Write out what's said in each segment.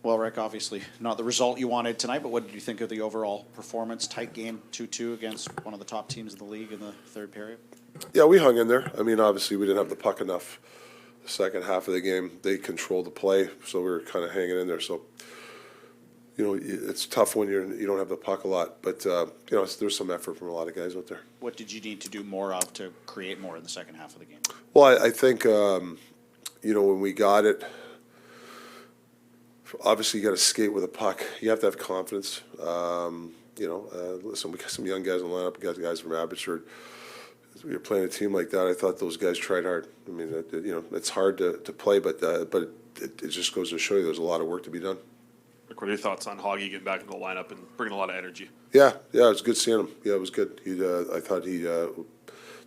Well, Rick, obviously not the result you wanted tonight, but what did you think of the overall performance? Tight game, 2-2 against one of the top teams in the league in the third period? Yeah, we hung in there. I mean, obviously we didn't have the puck enough the second half of the game. They controlled the play, so we were kind of hanging in there. So, you know, it's tough when you don't have the puck a lot, but, you know, there's some effort from a lot of guys out there. What did you need to do more of to create more in the second half of the game? Well, I think, you know, when we got it, obviously you got to skate with a puck. You have to have confidence. You know, listen, we got some young guys in the lineup. We got guys from Abbotsford. We were playing a team like that. I thought those guys tried hard. I mean, you know, it's hard to play, but it just goes to show you there's a lot of work to be done. Rick, what are your thoughts on Hoggy getting back into the lineup and bringing a lot of energy? Yeah, it was good seeing him. Yeah, it was good. I thought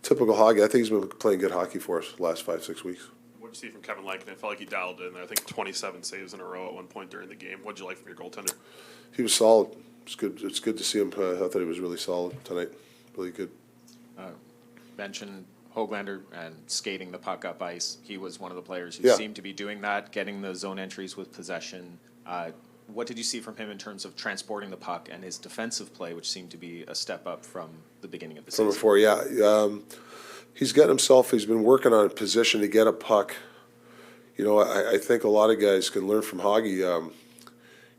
typical Hoggy. I think he's been playing good hockey for us the last 5-6 weeks. What did you see from Kevin Lankin? It felt like he dialed in. I think 27 saves in a row at one point during the game. What did you like from your goaltender? He was solid. It's good. It's good to see him. I thought he was really solid tonight. Really good. Mentioned Hoglander and skating the puck up ice. He was one of the players who seemed to be doing that, getting the zone entries with possession. What did you see from him in terms of transporting the puck and his defensive play, which seemed to be a step up from the beginning of the season? From before, yeah. He's getting himself, he's been working on a position to get a puck. You know, I think a lot of guys can learn from Hoggy.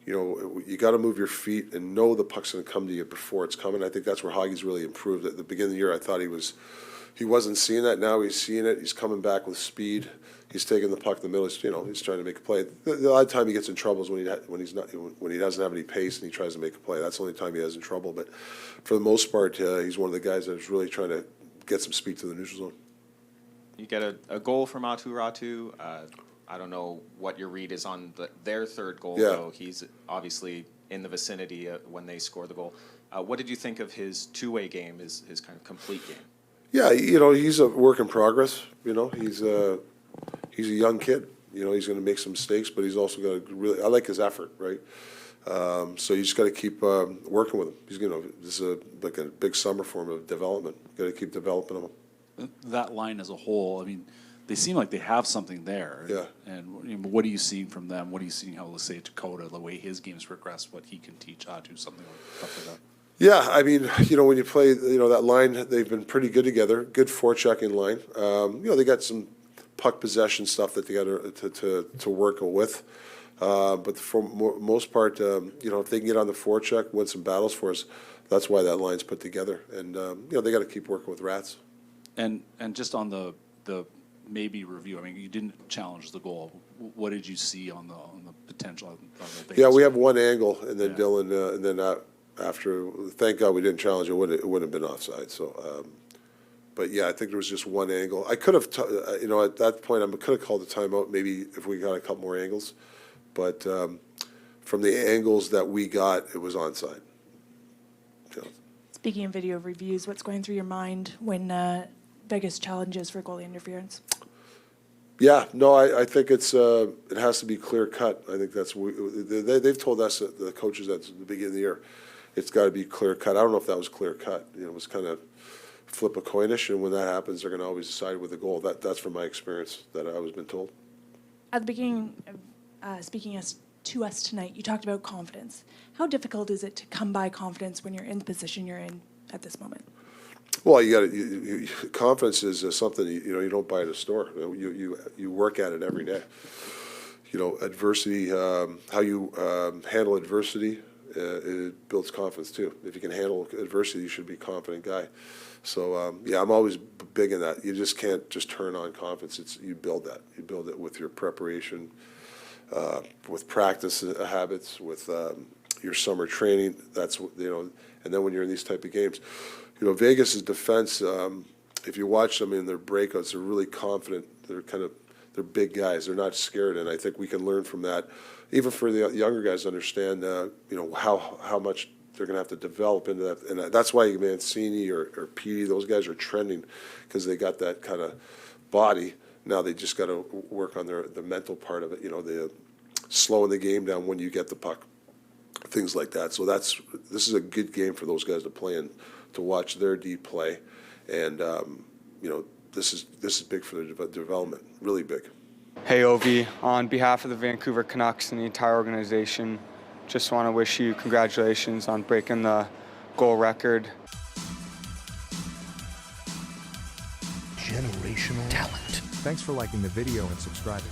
You know, you got to move your feet and know the puck's going to come to you before it's coming. I think that's where Hoggy's really improved. At the beginning of the year, I thought he wasn't seeing that. Now he's seeing it. He's coming back with speed. He's taking the puck in the middle. You know, he's trying to make a play. The odd time he gets in trouble is when he doesn't have any pace and he tries to make a play. That's the only time he has in trouble. But for the most part, he's one of the guys that's really trying to get some speed to the neutral zone. You get a goal from Atu Ratu. I don't know what your read is on their third goal, though. He's obviously in the vicinity when they score the goal. What did you think of his two-way game, his kind of complete game? Yeah, you know, he's a work in progress. You know, he's a young kid. You know, he's going to make some mistakes, but he's also got to really. I like his effort, right? So you just got to keep working with him. He's this is like a big summer for him of development. Got to keep developing him. That line as a whole, I mean, they seem like they have something there. Yeah. And you know, what are you seeing from them? What are you seeing how, let's say, Dakota, the way his game's progressed, what he can teach Atu, something like stuff like that? Yeah, I mean, you know, when you play, you know, that line, they've been pretty good together. Good forechecking line. You know, they got some puck possession stuff that they got to work with. But for most part, you know, if they can get on the forecheck, win some battles for us, that's why that line's put together. And you know, they got to keep working with Rats. And just on the maybe review, I mean, you didn't challenge the goal. What did you see on the potential? On the yeah, we have one angle, and then Dylan, and then after, thank God we didn't challenge it. It would have been offside. So, but yeah, I think there was just one angle. I could have, you know, at that point, I could have called a timeout. Maybe if we got a couple more angles, but from the angles that we got, it was onside. So. Speaking of video reviews, what's going through your mind when Vegas challenges for goalie interference? Yeah, no, I think it has to be clear cut. I think they've told us, the coaches, at the beginning of the year, it's got to be clear cut. I don't know if that was clear cut. You know, it was kind of flip a coinish, and when that happens, they're going to always decide with the goal. That's from my experience that I was been told. At the beginning, speaking to us tonight, you talked about confidence. How difficult is it to come by confidence when you're in the position you're in at this moment? Well, confidence is something you don't buy at a store. You work at it every day. You know, adversity, how you handle adversity, it builds confidence too. If you can handle adversity, you should be a confident guy. So yeah, I'm always big in that. You just can't just turn on confidence. You build that. You build it with your preparation, with practice habits, with your summer training. That's and then when you're in these type of games. You know, Vegas' defense, if you watch them in their breakouts, they're really confident. They're big guys. They're not scared, and I think we can learn from that. Even for the younger guys to understand, how much they're going to have to develop into that. And that's why Mancini or Petey, those guys are trending because they got that kind of body. Now they just got to work on the mental part of it, the slowing the game down when you get the puck, things like that. So this is a good game for those guys to play in, to watch their D play, and this is big for their development, really big. Hey, Ovi. On behalf of the Vancouver Canucks and the entire organization, just want to wish you congratulations on breaking the goal record. Generational talent. Thanks for liking the video and subscribing.